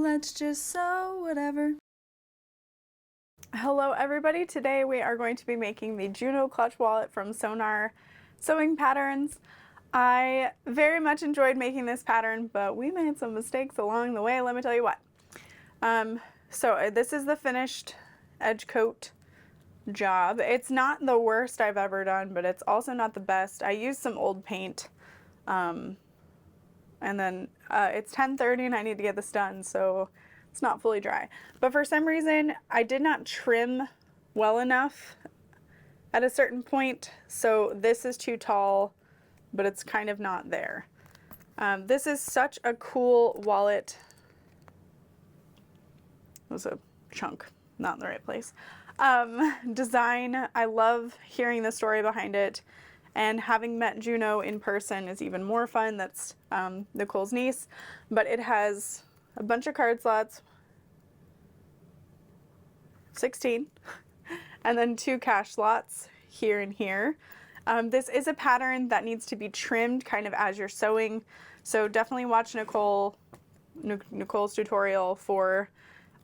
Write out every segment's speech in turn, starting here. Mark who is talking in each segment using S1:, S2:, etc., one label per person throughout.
S1: let's just sew whatever. Hello everybody, today we are going to be making the Juno clutch wallet from Sewgnar Sewing Patterns. I very much enjoyed making this pattern, but we made some mistakes along the way, let me tell you what. So this is the finished edge coat job. It's not the worst I've ever done, but it's also not the best. I used some old paint, and then it's 10:30 and I need to get this done, so it's not fully dry. But for some reason, I did not trim well enough at a certain point, so this is too tall, but it's kind of not there. This is such a cool wallet. It was a chunk, not in the right place. Design, I love hearing the story behind it, and having met Juno in person is even more fun. That's Nicole's niece, but it has a bunch of card slots, 16, and then 2 cash slots here and here. This is a pattern that needs to be trimmed kind of as you're sewing, so definitely watch Nicole's tutorial for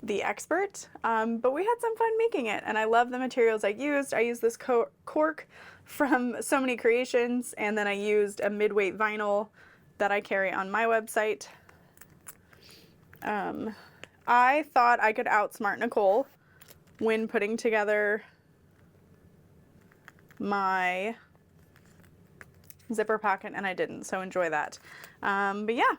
S1: the expert, but we had some fun making it, and I love the materials I used. I used this cork from So Many Creations, and then I used a mid-weight vinyl that I carry on my website. I thought I could outsmart Nicole when putting together my zipper pocket, and I didn't, so enjoy that. But yeah,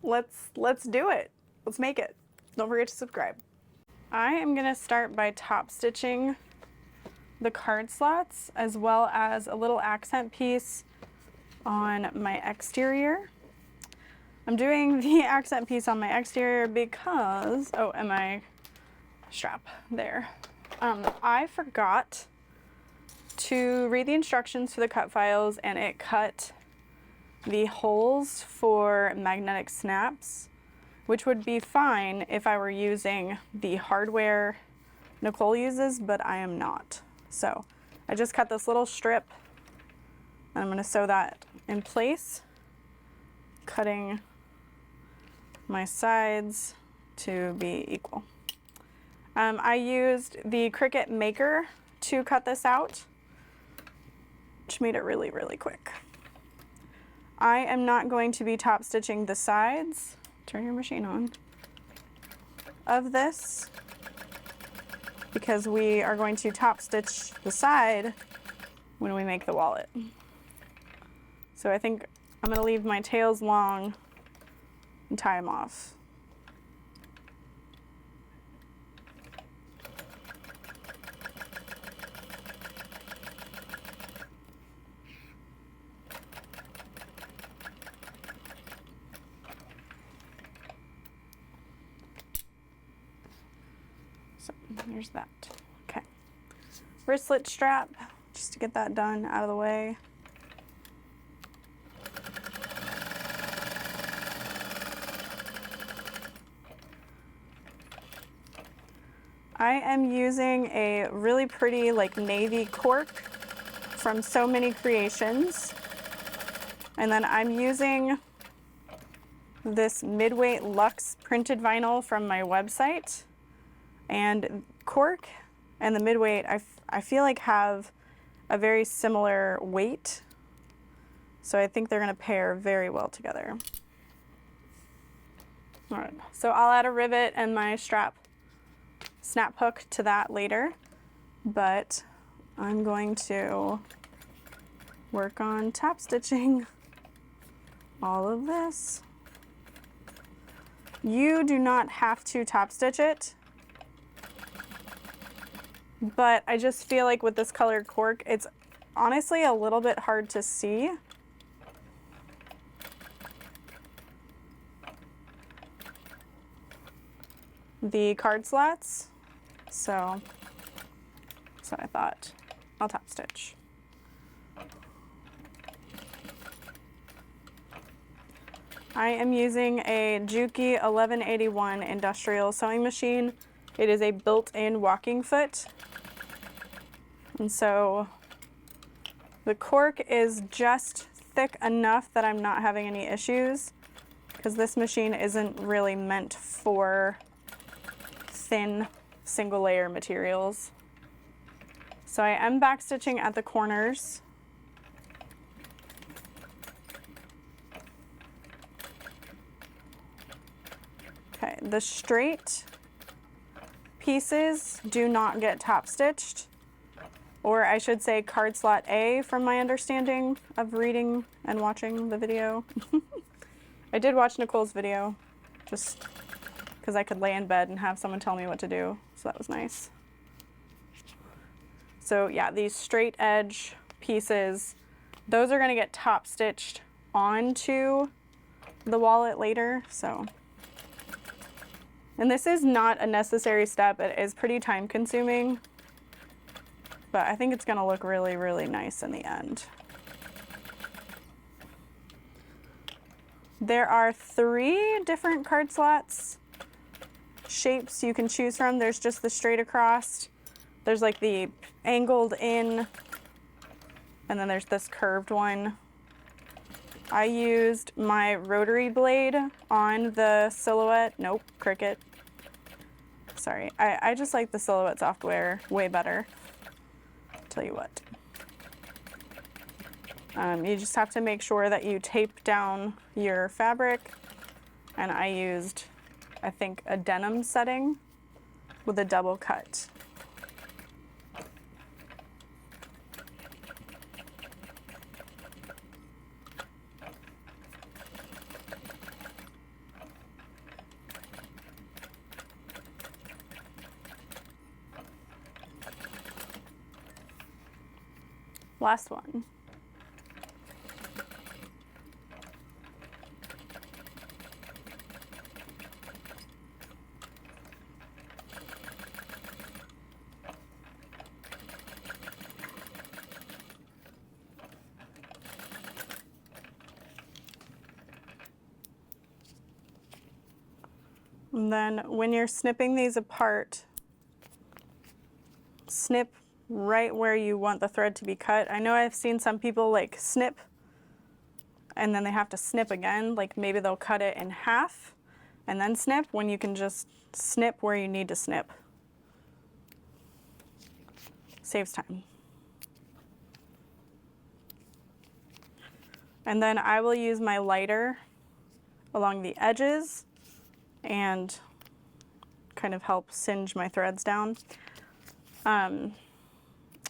S1: let's do it. Let's make it. Don't forget to subscribe. I am gonna start by top stitching the card slots as well as a little accent piece on my exterior. I'm doing the accent piece on my exterior because, oh, and my strap there. I forgot to read the instructions for the cut files, and it cut the holes for magnetic snaps, which would be fine if I were using the hardware Nicole uses, but I am not. So I just cut this little strip, and I'm gonna sew that in place, cutting my sides to be equal. I used the Cricut Maker to cut this out, which made it really, really quick. I am not going to be top stitching the sides, turn your machine on, of this, because we are going to top stitch the side when we make the wallet. So I think I'm gonna leave my tails long and tie them off. So here's that. Okay. Wristlet strap, just to get that done out of the way. I am using a really pretty like navy cork from So Many Creations, and then I'm using this mid-weight luxe printed vinyl from my website. And cork and the mid-weight I feel like have a very similar weight, so I think they're going to pair very well together. All right, so I'll add a rivet and my snap hook to that later, but I'm going to work on top stitching all of this. You do not have to top stitch it, but I just feel like with this colored cork, it's honestly a little bit hard to see. The card slots, so I thought I'll top stitch. I am using a Juki 1181 industrial sewing machine. It is a built-in walking foot, and so the cork is just thick enough that I'm not having any issues, because this machine isn't really meant for thin single layer materials. So I am backstitching at the corners. Okay, the straight pieces do not get top stitched, or I should say card slot A from my understanding of reading and watching the video. I did watch Nicole's video just because I could lay in bed and have someone tell me what to do, so that was nice. So yeah, these straight edge pieces, those are going to get top stitched onto the wallet later, so. And this is not a necessary step. It is pretty time consuming, but I think it's gonna look really, really nice in the end. There are 3 different card slots shapes you can choose from. There's just the straight across, there's like the angled in, and then there's this curved one. I used my rotary blade on the Silhouette, nope, Cricut. Sorry, I just like the Silhouette software way better. I'll tell you what. You just have to make sure that you tape down your fabric, and I used, I think, a denim setting with a double cut. Last one. And then when you're snipping these apart, snip right where you want the thread to be cut. I know I've seen some people like snip and then they have to snip again, like maybe they'll cut it in half and then snip, when you can just snip where you need to snip. Saves time. And then I will use my lighter along the edges and kind of help singe my threads down.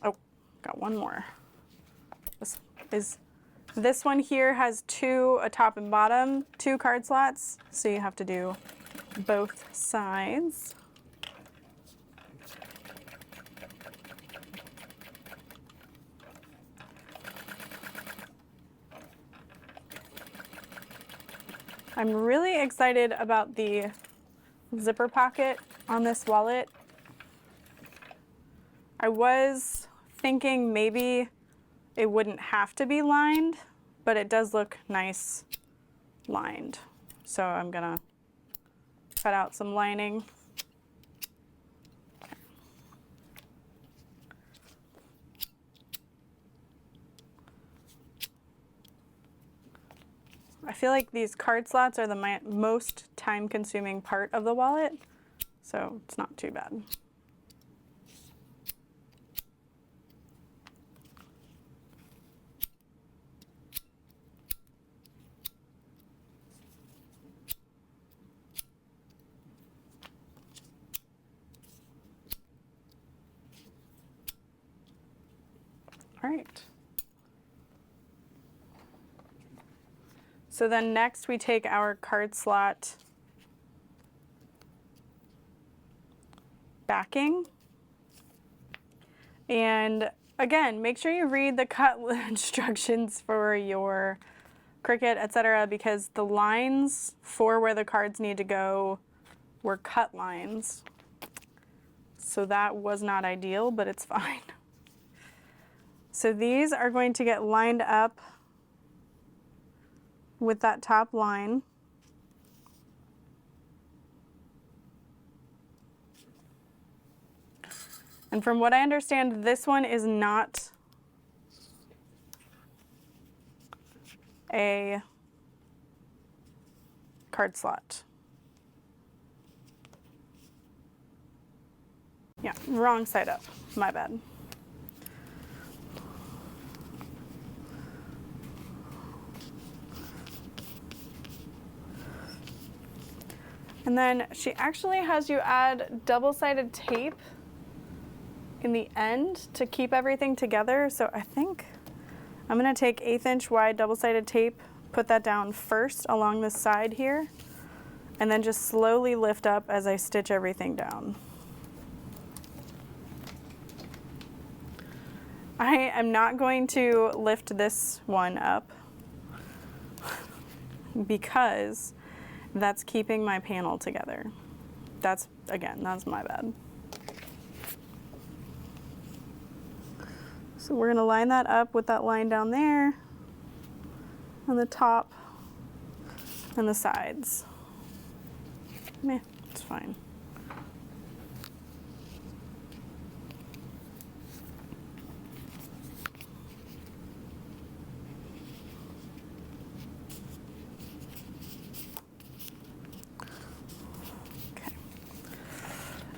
S1: Oh, got one more. This one here has 2, a top and bottom, 2 card slots, so you have to do both sides. I'm really excited about the zipper pocket on this wallet. I was thinking maybe it wouldn't have to be lined, but it does look nice lined. So I'm gonna cut out some lining. I feel like these card slots are the most time-consuming part of the wallet, so it's not too bad. All right. So then next we take our card slot backing, and again, make sure you read the cut instructions for your Cricut, etc., because the lines for where the cards need to go were cut lines. So that was not ideal, but it's fine. So these are going to get lined up with that top line. And from what I understand, this one is not card slot. Yeah, wrong side up, my bad. And then she actually has you add double-sided tape in the end to keep everything together. So I think I'm gonna take 1/8 inch wide double-sided tape, put that down first along the side here, and then just slowly lift up as I stitch everything down. I am not going to lift this one up because that's keeping my panel together. That's my bad. So we're gonna line that up with that line down there on the top and the sides. Meh, it's fine.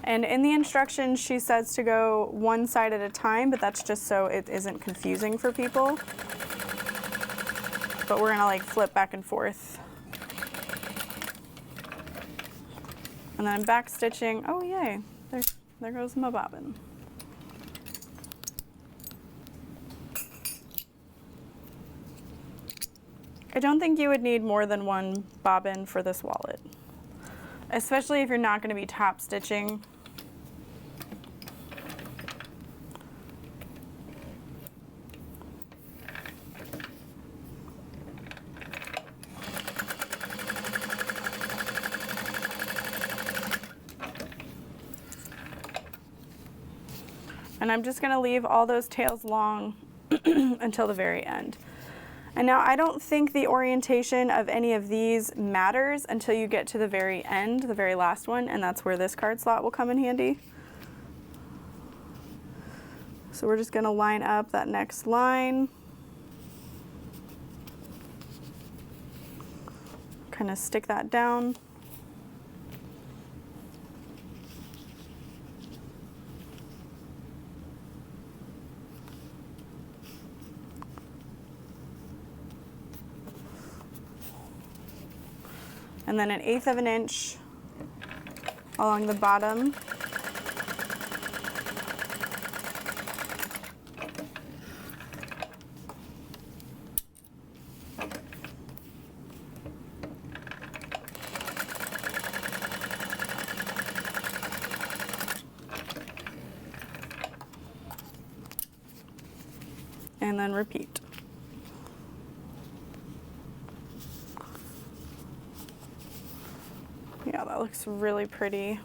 S1: And in the instructions, she says to go one side at a time, but that's just so it isn't confusing for people. But we're gonna like flip back and forth. And then I'm back stitching. Oh yay, there goes my bobbin. I don't think you would need more than one bobbin for this wallet, especially if you're not gonna be top stitching. And I'm just gonna leave all those tails long until the very end. And now I don't think the orientation of any of these matters until you get to the very end, the very last one, and that's where this card slot will come in handy. So we're just gonna line up that next line. Kind of stick that down. And then 1/8 of an inch along the bottom. And then repeat. Yeah, that looks really pretty.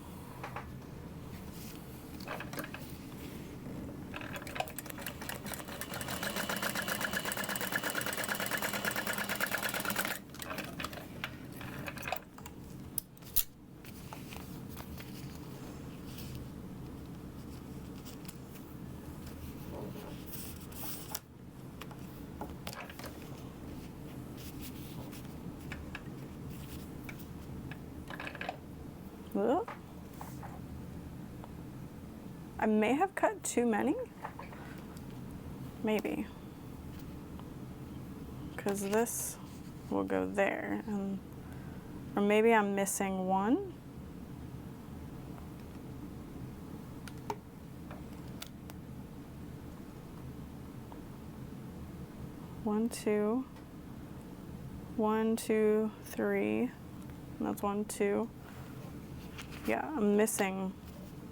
S1: I may have cut too many, maybe, because this will go there, and, or maybe I'm missing one. One, two, 1, 2, 3, and that's 1, 2. Yeah, I'm missing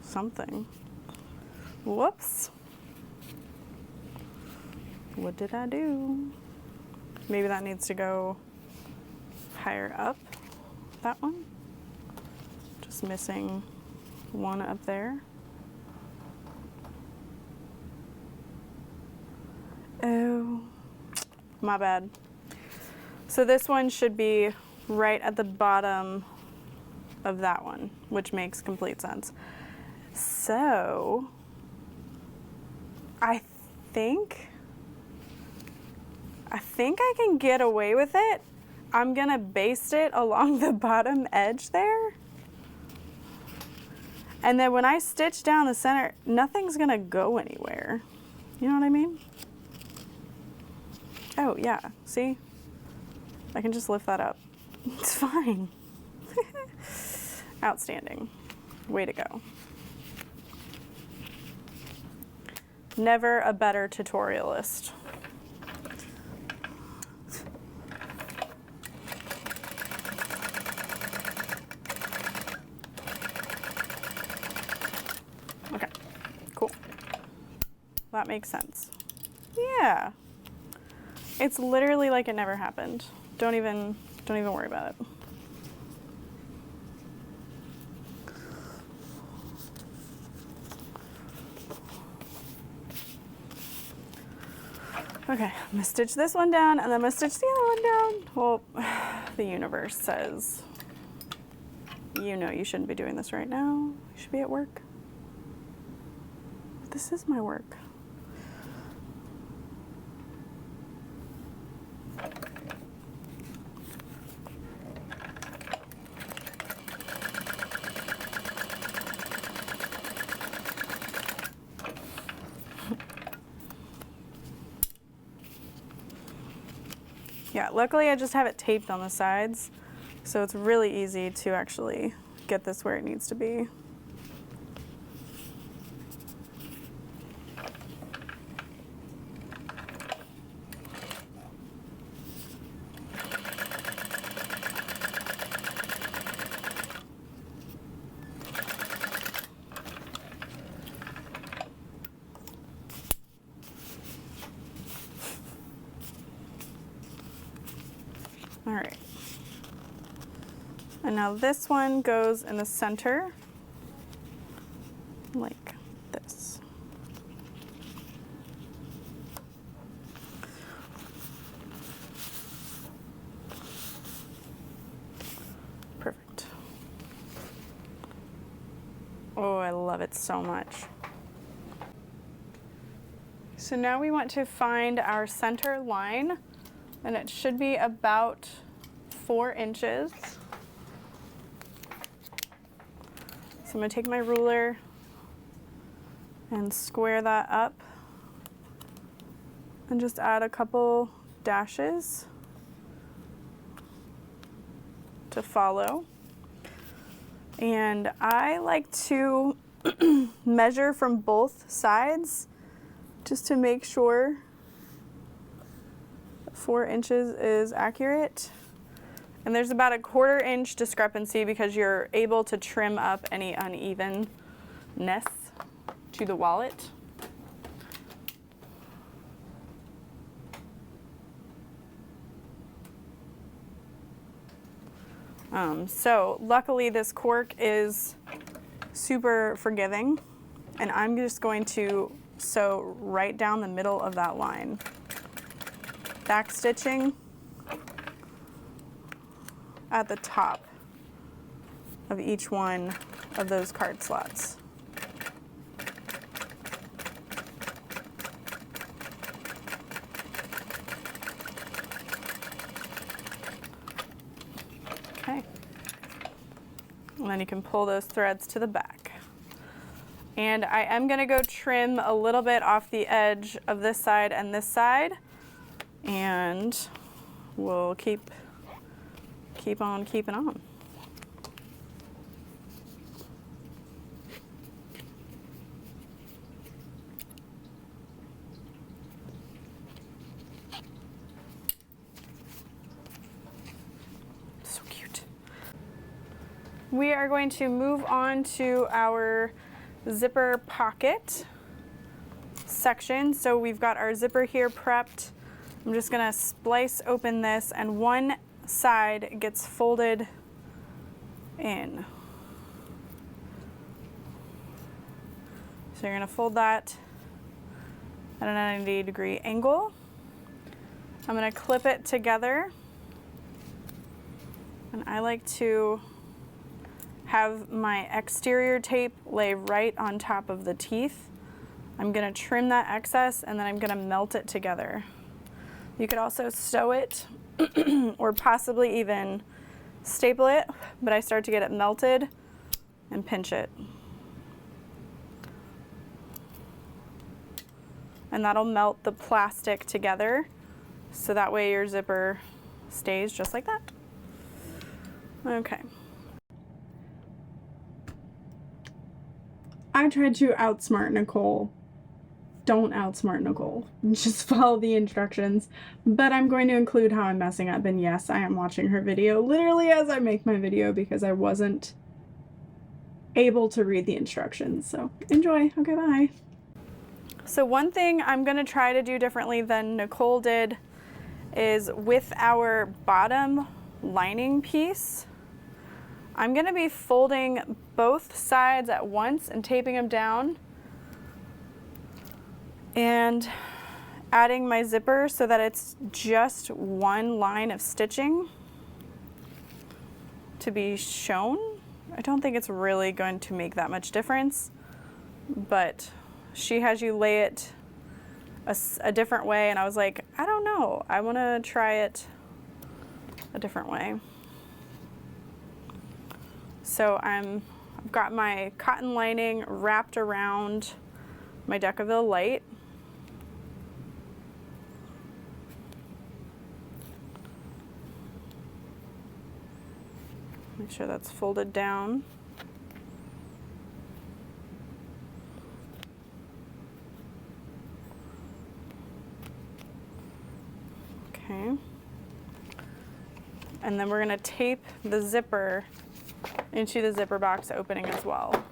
S1: something. Whoops. What did I do? Maybe that needs to go higher up, that one. Just missing one up there. Oh, my bad. So this one should be right at the bottom of that one, which makes complete sense. So I think I can get away with it. I'm gonna baste it along the bottom edge there. And then when I stitch down the center, nothing's gonna go anywhere. You know what I mean? Oh yeah, see? I can just lift that up. It's fine. Outstanding. Way to go. Never a better tutorialist. Okay, cool. That makes sense. Yeah. It's literally like it never happened. Don't even worry about it. Okay, I'm gonna stitch this one down and then I'm gonna stitch the other one down. Well, the universe says, you know you shouldn't be doing this right now. You should be at work. This is my work. Yeah, luckily I just have it taped on the sides, so it's really easy to actually get this where it needs to be. All right. And now this one goes in the center, like this. Perfect. Oh, I love it so much. So now we want to find our center line, and it should be about 4 inches. So I'm gonna take my ruler and square that up and just add a couple dashes to follow. And I like to measure from both sides just to make sure 4 inches is accurate. And there's about a 1/4 inch discrepancy because you're able to trim up any unevenness to the wallet. So luckily this cork is super forgiving, and I'm just going to sew right down the middle of that line. Back stitching at the top of each one of those card slots. Okay. And then you can pull those threads to the back. And I am going to go trim a little bit off the edge of this side and this side, and we'll keep on keeping on. So cute. We are going to move on to our zipper pocket section. So we've got our zipper here prepped. I'm just gonna splice open this, and one side gets folded in. So you're gonna fold that at a 90-degree angle. I'm gonna clip it together, and I like to have my exterior tape lay right on top of the teeth. I'm gonna trim that excess, and then I'm gonna melt it together. You could also sew it or possibly even staple it, but I start to get it melted and pinch it. And that'll melt the plastic together, so that way your zipper stays just like that. Okay. I tried to outsmart Nicole. Don't outsmart Nicole. Just follow the instructions. But I'm going to include how I'm messing up. And yes, I am watching her video literally as I make my video because I wasn't able to read the instructions. So enjoy. Okay, bye. So one thing I'm going to try to do differently than Nicole did is with our bottom lining piece, I'm going to be folding both sides at once and taping them down and adding my zipper so that it's just one line of stitching to be shown. I don't think it's really going to make that much difference, but she has you lay it a different way, and I was like, I don't know, I want to try it a different way. So I've got my cotton lining wrapped around my Decaville light. Make sure that's folded down. Okay. And then we're going to tape the zipper into the zipper box opening as well.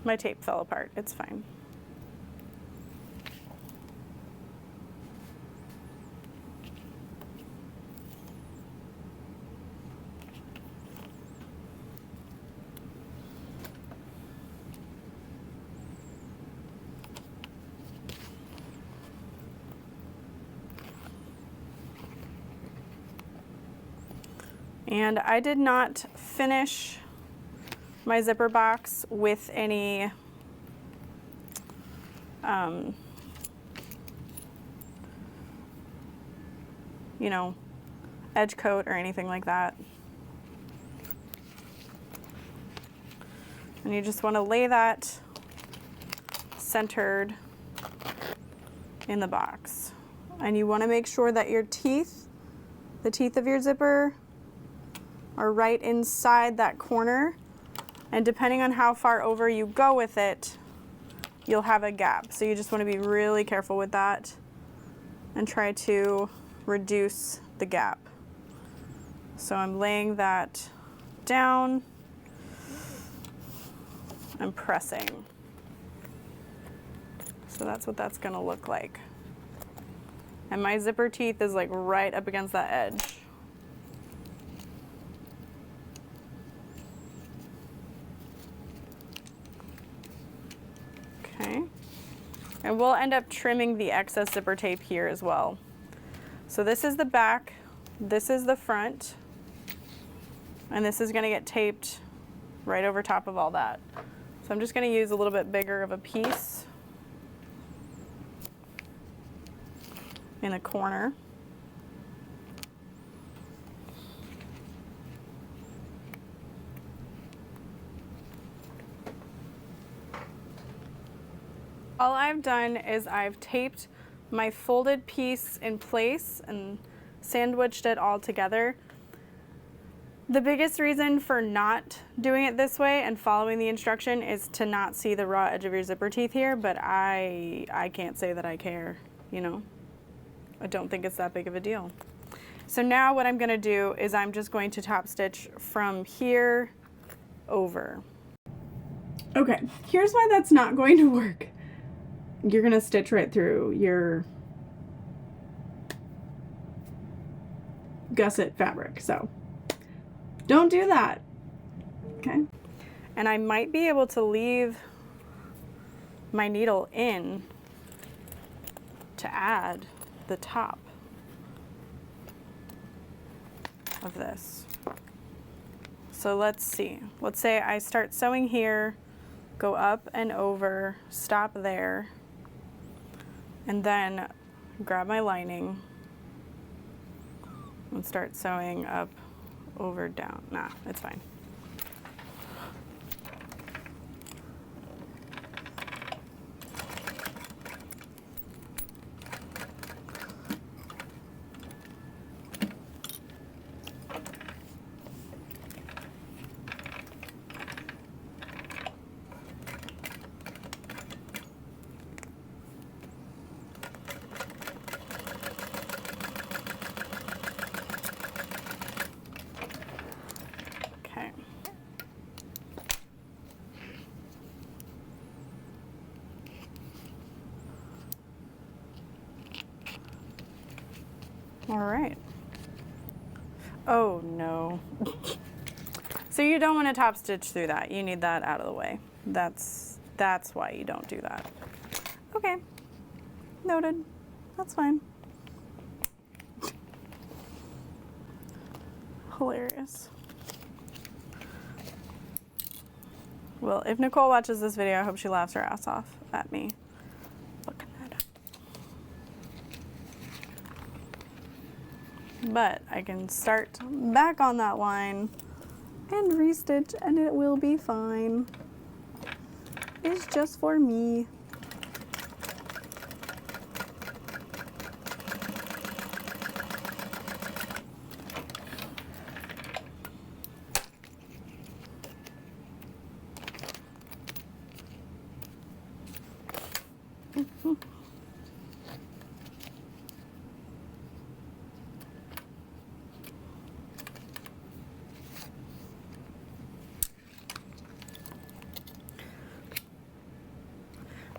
S1: My tape fell apart. It's fine. And I did not finish my zipper box with any you know, edge coat or anything like that. And you just want to lay that centered in the box. And you want to make sure that your teeth, the teeth of your zipper, are right inside that corner. And depending on how far over you go with it, you'll have a gap. So you just want to be really careful with that and try to reduce the gap. So I'm laying that down and pressing. So that's what that's going to look like. And my zipper teeth is like right up against that edge. Okay. And we'll end up trimming the excess zipper tape here as well. So this is the back, this is the front, and this is going to get taped right over top of all that. So I'm just going to use a little bit bigger of a piece in the corner. All I've done is I've taped my folded piece in place and sandwiched it all together. The biggest reason for not doing it this way and following the instruction is to not see the raw edge of your zipper teeth here, but I can't say that I care, you know. I don't think it's that big of a deal. So now what I'm going to do is I'm just going to top stitch from here over. Okay, here's why that's not going to work. You're going to stitch right through your gusset fabric, so don't do that. Okay. And I might be able to leave my needle in to add the top of this. So let's see. Let's say I start sewing here go up and over, stop there, and then grab my lining and start sewing up, over, down. Nah, it's fine. All right. Oh no. So you don't want to top stitch through that. You need that out of the way. That's why you don't do that. Okay. Noted. That's fine. Hilarious. Well, if Nicole watches this video, I hope she laughs her ass off at me. Looking that up. But I can start back on that line and restitch and it will be fine. It's just for me.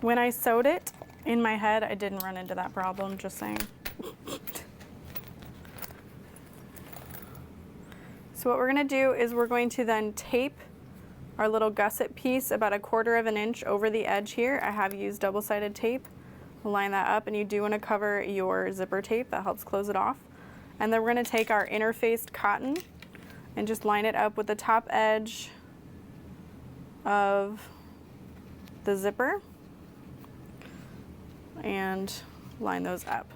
S1: When I sewed it in my head, I didn't run into that problem, just saying. So what we're gonna do is we're going to then tape our little gusset piece about 1/4 of an inch over the edge here. I have used double-sided tape. Line that up, and you do want to cover your zipper tape. That helps close it off. And then we're going to take our interfaced cotton and just line it up with the top edge of the zipper and line those up.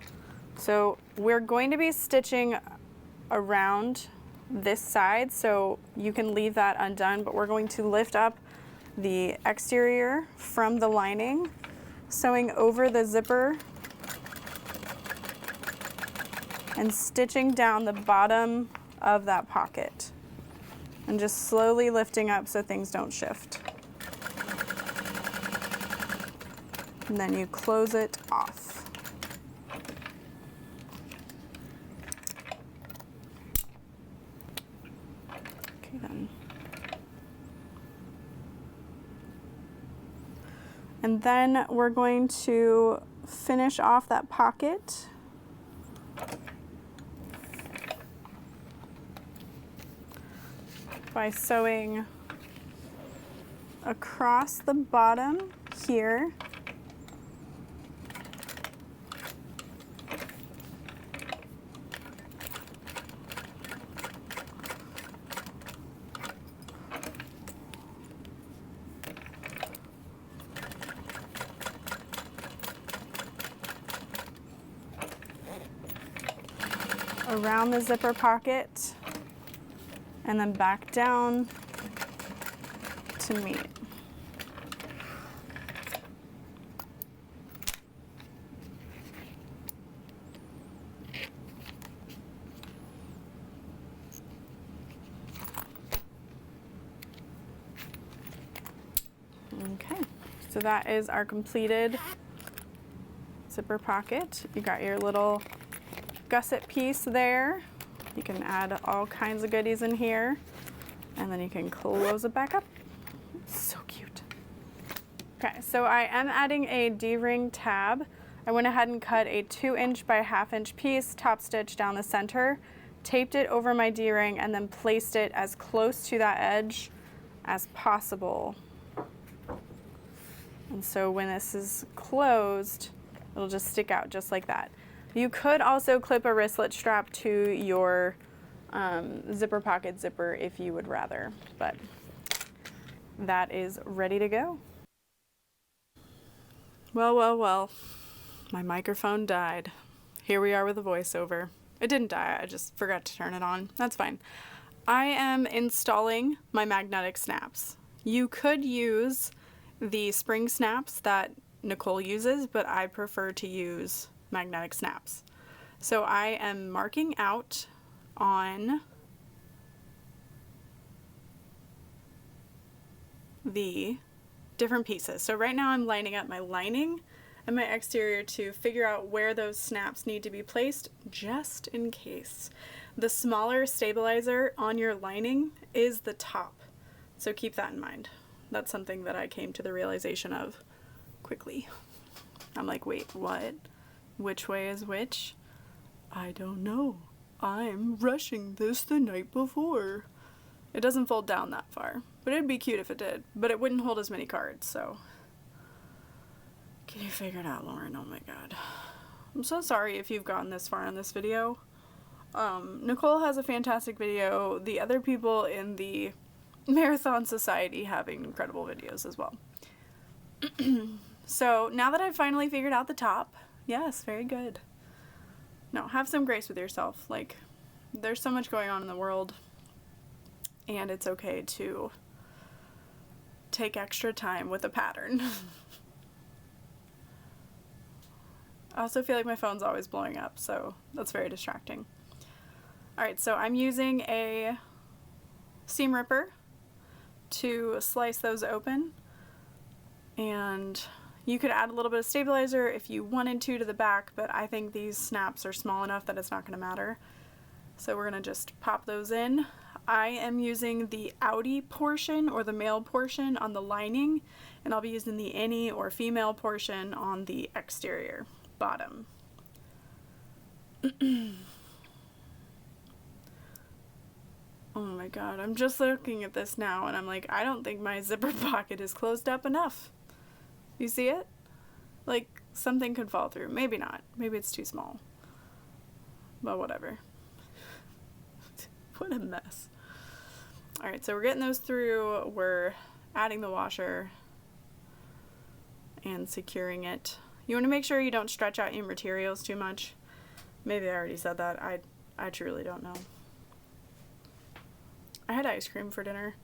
S1: So we're going to be stitching around this side, so you can leave that undone, but we're going to lift up the exterior from the lining, sewing over the zipper and stitching down the bottom of that pocket and just slowly lifting up so things don't shift. And then you close it off. Okay then. And then we're going to finish off that pocket by sewing across the bottom here. Around the zipper pocket and then back down to meet. Okay, so that is our completed zipper pocket. You got your little gusset piece there. You can add all kinds of goodies in here, and then you can close it back up. So cute. Okay, so I am adding a D-ring tab. I went ahead and cut a 2" by 1/2 inch piece, top stitch down the center, taped it over my D-ring, and then placed it as close to that edge as possible. And so when this is closed, it'll just stick out just like that. You could also clip a wristlet strap to your zipper pocket zipper if you would rather, but that is ready to go. Well, my microphone died. Here we are with a voiceover. It didn't die, I just forgot to turn it on. That's fine. I am installing my magnetic snaps. You could use the spring snaps that Nicole uses, but I prefer to use magnetic snaps. So I am marking out on the different pieces. So right now I'm lining up my lining and my exterior to figure out where those snaps need to be placed, just in case. The smaller stabilizer on your lining is the top, so keep that in mind. That's something that I came to the realization of quickly. I'm like, wait, what? Which way is which? I don't know. I'm rushing this the night before. It doesn't fold down that far, but it'd be cute if it did, but it wouldn't hold as many cards, so. Can you figure it out, Lauren? Oh my god. I'm so sorry if you've gotten this far in this video. Nicole has a fantastic video. The other people in the Marathon Society have incredible videos as well. So now that I've finally figured out the top, yes, very good. No, have some grace with yourself. Like, there's so much going on in the world, and it's okay to take extra time with a pattern. I also feel like my phone's always blowing up, so that's very distracting. Alright, so I'm using a seam ripper to slice those open, and you could add a little bit of stabilizer if you wanted to the back, but I think these snaps are small enough that it's not going to matter. So we're going to just pop those in. I am using the outie portion, or the male portion, on the lining, and I'll be using the innie or female portion on the exterior bottom. Oh my god, I'm just looking at this now and I'm like, I don't think my zipper pocket is closed up enough. You see it? Like, something could fall through. Maybe not. Maybe it's too small. But whatever. What a mess. Alright, so we're getting those through. We're adding the washer and securing it. You want to make sure you don't stretch out your materials too much. Maybe I already said that. I truly don't know. I had ice cream for dinner,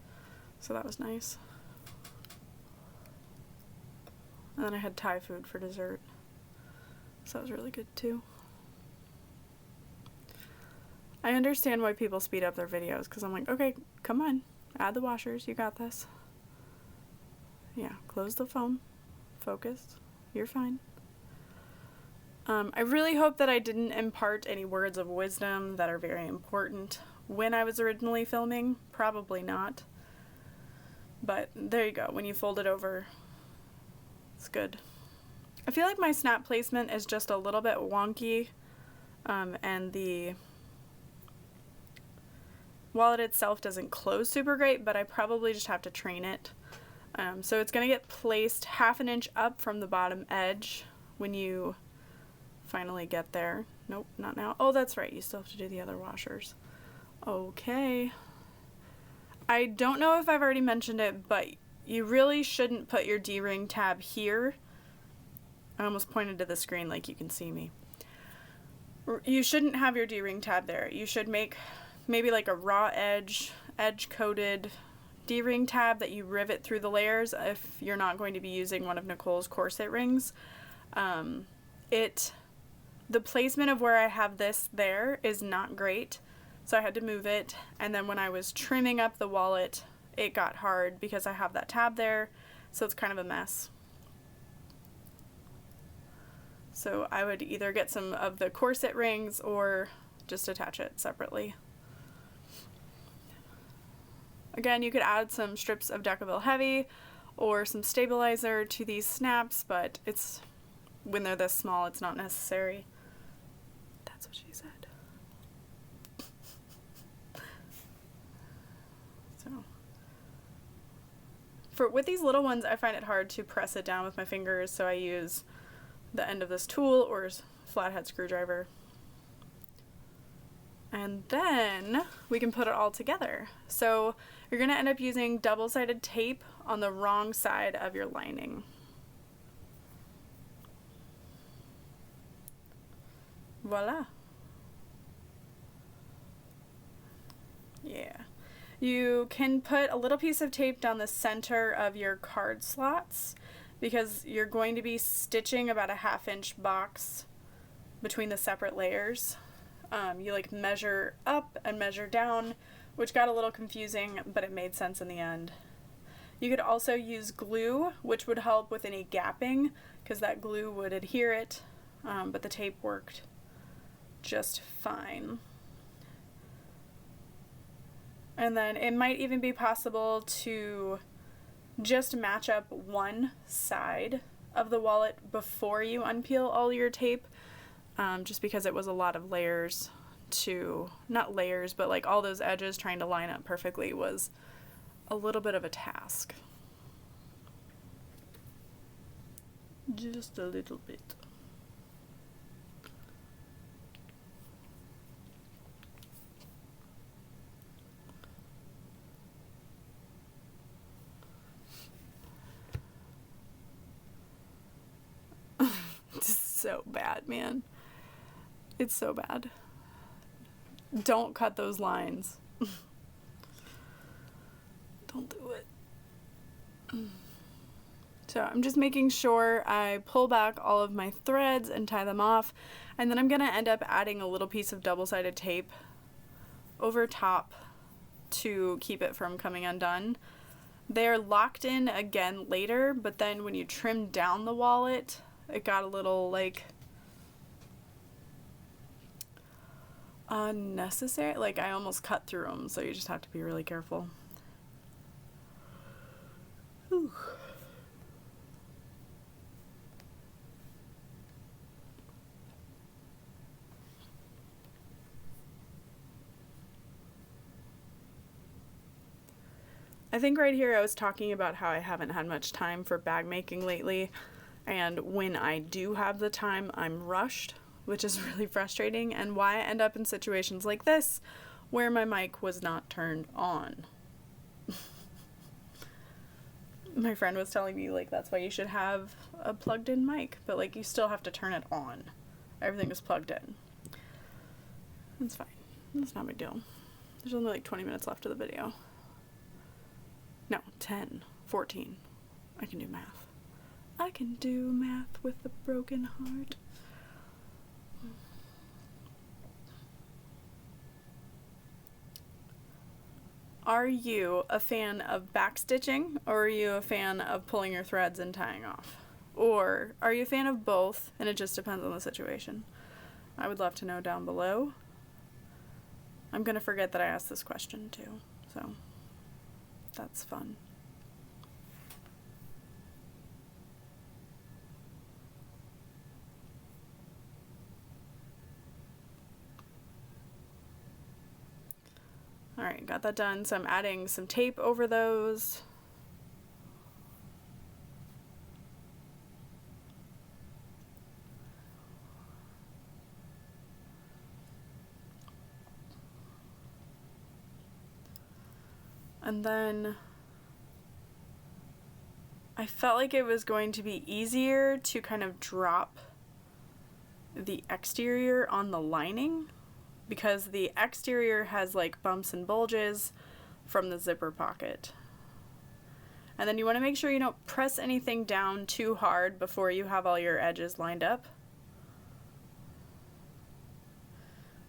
S1: so that was nice. And then I had Thai food for dessert, so that was really good too. I understand why people speed up their videos, because I'm like, okay, come on, add the washers, you got this. Yeah, close the phone, focus, you're fine. I really hope that I didn't impart any words of wisdom that are very important when I was originally filming. Probably not. But there you go. When you fold it over, it's good. I feel like my snap placement is just a little bit wonky, and the wallet itself doesn't close super great, but I probably just have to train it. So it's going to get placed 1/2 inch up from the bottom edge when you finally get there. Nope, not now. Oh, that's right. You still have to do the other washers. Okay. I don't know if I've already mentioned it, but you really shouldn't put your D-ring tab here. I almost pointed to the screen like you can see me. You shouldn't have your D-ring tab there. You should make maybe like a raw edge-coated D-ring tab that you rivet through the layers if you're not going to be using one of Nicole's corset rings. The placement of where I have this there is not great, so I had to move it, and then when I was trimming up the wallet, it got hard because I have that tab there, so it's kind of a mess. So I would either get some of the corset rings or just attach it separately. Again, you could add some strips of Decaville Heavy or some stabilizer to these snaps, but when they're this small, it's not necessary. That's what she said. With these little ones, I find it hard to press it down with my fingers, so I use the end of this tool or flathead screwdriver. And then we can put it all together. So you're going to end up using double-sided tape on the wrong side of your lining. Voila. Yeah. You can put a little piece of tape down the center of your card slots because you're going to be stitching about a 1/2 inch box between the separate layers. You like measure up and measure down, which got a little confusing, but it made sense in the end. You could also use glue, which would help with any gapping because that glue would adhere it, but the tape worked just fine. And then it might even be possible to just match up one side of the wallet before you unpeel all your tape, just because it was a lot of layers to, not layers, but like all those edges trying to line up perfectly was a little bit of a task. Just a little bit. It's so bad, man. It's so bad. Don't cut those lines. Don't do it. So I'm just making sure I pull back all of my threads and tie them off, and then I'm going to end up adding a little piece of double-sided tape over top to keep it from coming undone. They're locked in again later, but then when you trim down the wallet, it got a little like unnecessary. Like I almost cut through them, so you just have to be really careful. Whew. I think right here I was talking about how I haven't had much time for bag making lately, and when I do have the time, I'm rushed, which is really frustrating, and why I end up in situations like this where my mic was not turned on. My friend was telling me, like, that's why you should have a plugged in mic, but like you still have to turn it on. Everything is plugged in. It's fine. It's not a big deal. There's only like 20 minutes left of the video. No, 10, 14. I can do math. I can do math with a broken heart. Are you a fan of backstitching, or are you a fan of pulling your threads and tying off? Or are you a fan of both and it just depends on the situation? I would love to know down below. I'm going to forget that I asked this question too, so that's fun. Alright, got that done, so I'm adding some tape over those. And then I felt like it was going to be easier to kind of drop the exterior on the lining because the exterior has like bumps and bulges from the zipper pocket. And then you want to make sure you don't press anything down too hard before you have all your edges lined up.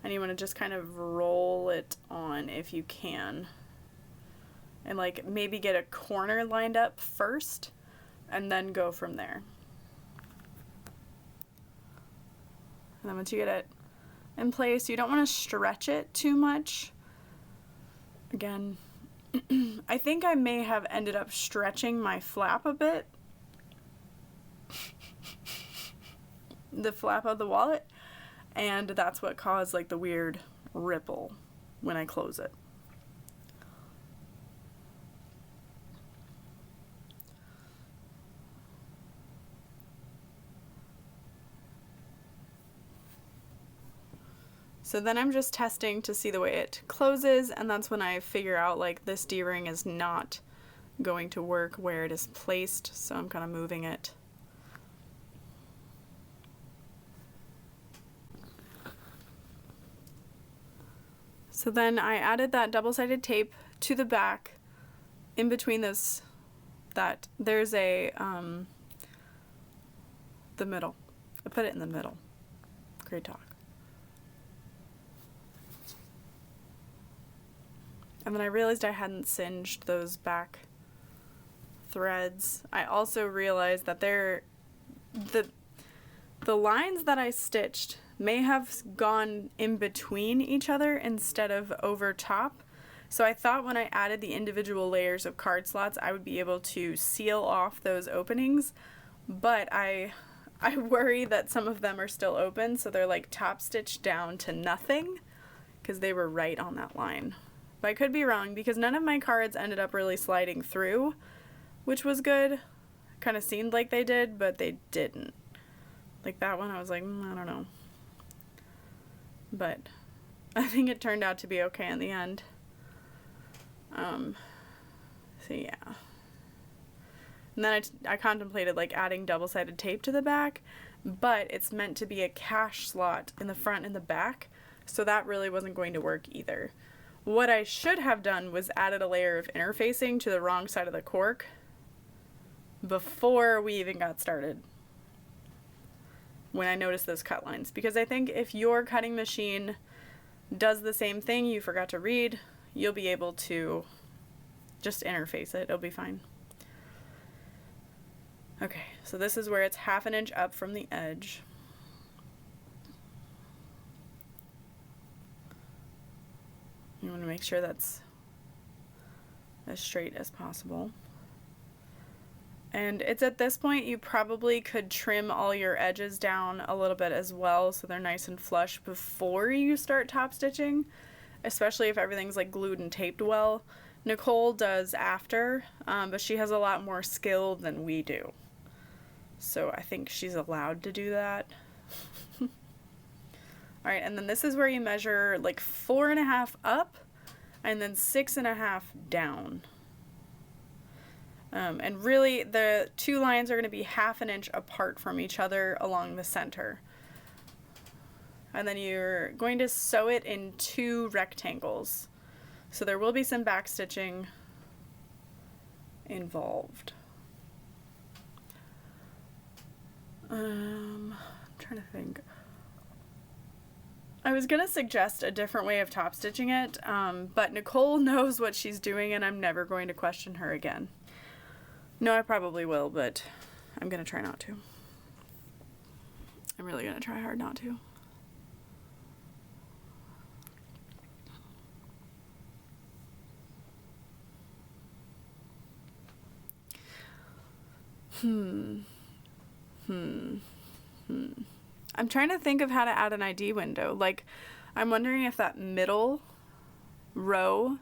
S1: And you want to just kind of roll it on if you can. And like maybe get a corner lined up first and then go from there. And then once you get it in place, you don't want to stretch it too much. Again, I think I may have ended up stretching my flap a bit. The flap of the wallet, and that's what caused like the weird ripple when I close it. So then I'm just testing to see the way it closes, and that's when I figure out like this D-ring is not going to work where it is placed, so I'm kind of moving it. So then I added that double-sided tape to the back in between this, that there's a, the middle. I put it in the middle. Great talk. And then I realized I hadn't singed those back threads. I also realized that the lines that I stitched may have gone in between each other instead of over top. So I thought when I added the individual layers of card slots, I would be able to seal off those openings, but I worry that some of them are still open, so they're like top stitched down to nothing because they were right on that line. But I could be wrong because none of my cards ended up really sliding through, which was good. Kind of seemed like they did, but they didn't. Like that one, I was like, I don't know. But I think it turned out to be okay in the end. So yeah. And then I contemplated like adding double-sided tape to the back, but it's meant to be a cash slot in the front and the back, so that really wasn't going to work either. What I should have done was added a layer of interfacing to the wrong side of the cork before we even got started, when I noticed those cut lines. Because I think if your cutting machine does the same thing you forgot to read, you'll be able to just interface it. It'll be fine. Okay, so this is where it's 1/2 inch up from the edge. You want to make sure that's as straight as possible. And it's at this point you probably could trim all your edges down a little bit as well so they're nice and flush before you start top stitching, especially if everything's like glued and taped well. Nicole does after, but she has a lot more skill than we do. So I think she's allowed to do that. Alright, and then this is where you measure like 4.5 up and then 6.5 down. And really the two lines are going to be 1/2 inch apart from each other along the center. And then you're going to sew it in 2 rectangles. So there will be some back stitching involved. I'm trying to think. I was gonna suggest a different way of top stitching it, but Nicole knows what she's doing and I'm never going to question her again. No, I probably will, but I'm gonna try not to. I'm really gonna try hard not to. I'm trying to think of how to add an ID window. Like, I'm wondering if that middle row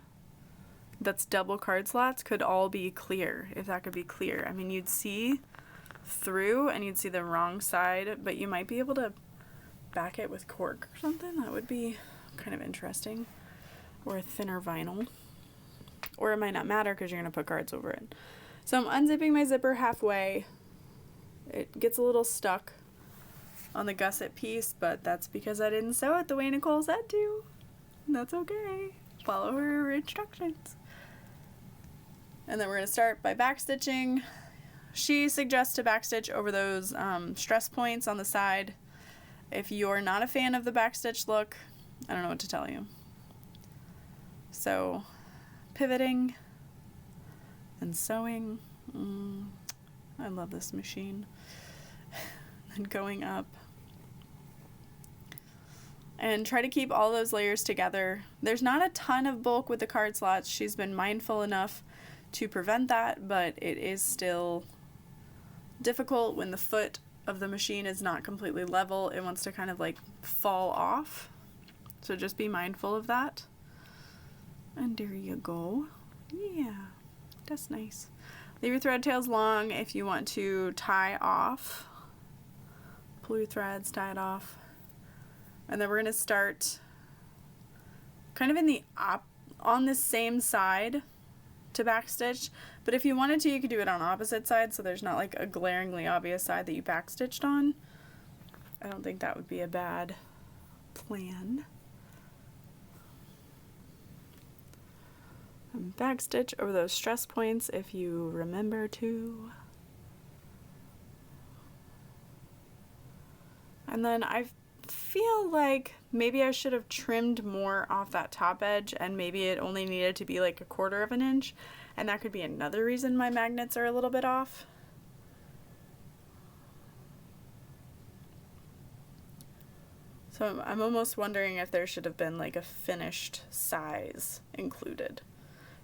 S1: that's double card slots could all be clear, if that could be clear. I mean, you'd see through and you'd see the wrong side, but you might be able to back it with cork or something. That would be kind of interesting. Or a thinner vinyl. Or it might not matter because you're going to put cards over it. So I'm unzipping my zipper halfway. It gets a little stuck on the gusset piece, but that's because I didn't sew it the way Nicole said to. That's okay. Follow her instructions. And then we're going to start by backstitching. She suggests to backstitch over those stress points on the side. If you're not a fan of the backstitch look, I don't know what to tell you. So, pivoting and sewing. I love this machine. And going up. And try to keep all those layers together. There's not a ton of bulk with the card slots. She's been mindful enough to prevent that, but it is still difficult when the foot of the machine is not completely level. It wants to kind of like fall off. So just be mindful of that. And there you go. Yeah, that's nice. Leave your thread tails long if you want to tie off. Pull your threads, tie it off. And then we're going to start kind of in the on the same side to backstitch. But if you wanted to, you could do it on opposite sides so there's not like a glaringly obvious side that you backstitched on. I don't think that would be a bad plan. And backstitch over those stress points if you remember to. And then I feel like maybe I should have trimmed more off that top edge, and maybe it only needed to be like 1/4 of an inch, and that could be another reason my magnets are a little bit off. So I'm almost wondering if there should have been like a finished size included.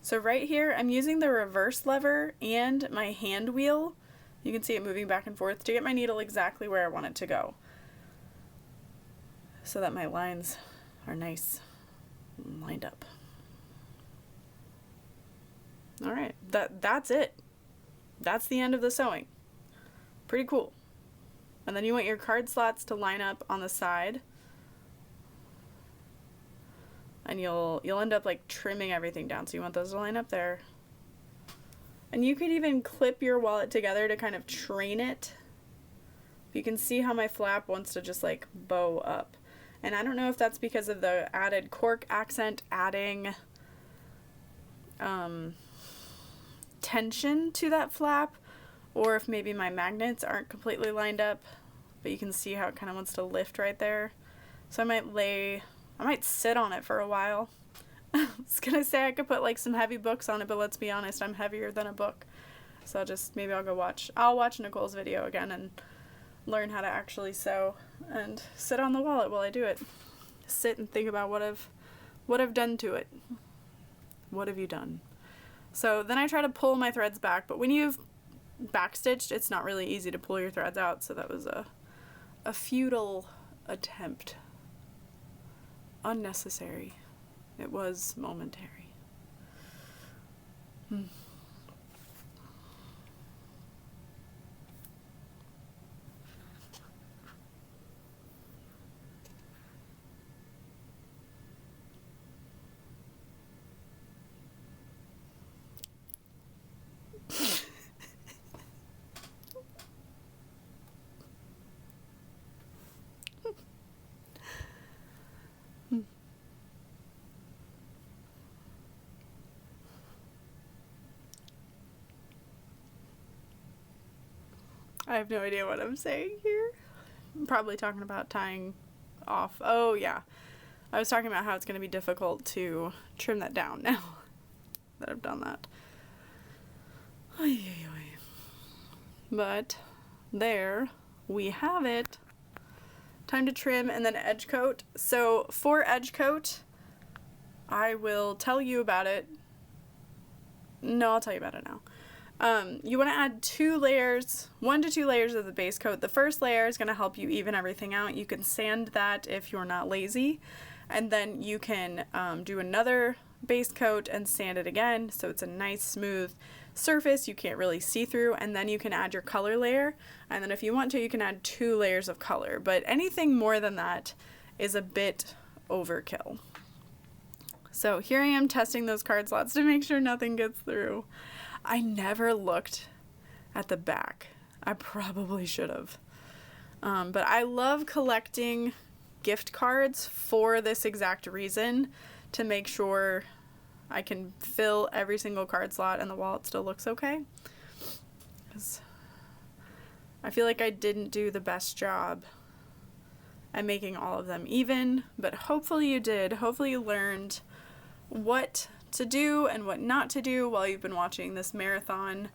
S1: So right here, I'm using the reverse lever and my hand wheel. You can see it moving back and forth to get my needle exactly where I want it to go, so that my lines are nice and lined up. All right, that's it. That's the end of the sewing. Pretty cool. And then you want your card slots to line up on the side. And you'll end up like trimming everything down. So you want those to line up there. And you could even clip your wallet together to kind of train it. You can see how my flap wants to just like bow up. And I don't know if that's because of the added cork accent adding tension to that flap, or if maybe my magnets aren't completely lined up, but you can see how it kind of wants to lift right there. So I might sit on it for a while. I was gonna say I could put like some heavy books on it, but let's be honest, I'm heavier than a book. So maybe I'll watch Nicole's video again and learn how to actually sew and sit on the wallet while I do it. Sit and think about what I've done to it. What have you done? So then I try to pull my threads back, but when you've backstitched, it's not really easy to pull your threads out, so that was a futile attempt. Unnecessary. It was momentary. I have no idea what I'm saying here. I'm probably talking about tying off. Oh yeah, I was talking about how it's going to be difficult to trim that down now that I've done that. But there we have it. Time to trim and then edge coat. So for edge coat, I will tell you about it. No, I'll tell you about it now. You want to add 1 to 2 layers of the base coat. The first layer is going to help you even everything out. You can sand that if you're not lazy, and then you can do another base coat and sand it again so it's a nice smooth surface you can't really see through, and then you can add your color layer, and then if you want to you can add 2 layers of color, but anything more than that is a bit overkill. So here I am testing those card slots to make sure nothing gets through. I never looked at the back. I probably should have. But I love collecting gift cards for this exact reason, to make sure I can fill every single card slot and the wallet still looks okay. Because I feel like I didn't do the best job at making all of them even, but hopefully you did. Hopefully you learned what to do and what not to do while you've been watching this marathon.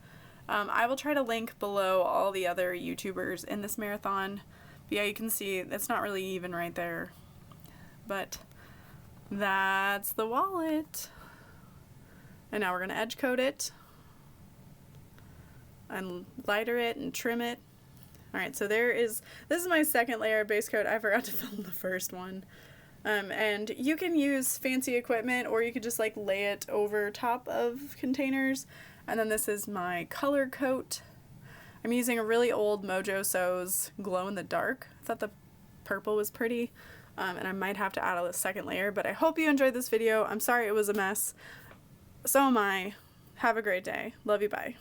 S1: I will try to link below all the other YouTubers in this marathon. But yeah, you can see it's not really even right there. But that's the wallet. And now we're going to edge coat it and lighter it and trim it. Alright, so this is my second layer of base coat. I forgot to film the first one. And you can use fancy equipment, or you could just like lay it over top of containers. And then this is my color coat. I'm using a really old Mojo Sews glow in the dark. I thought the purple was pretty, and I might have to add a second layer, but I hope you enjoyed this video. I'm sorry it was a mess. So am I. Have a great day. Love you, bye.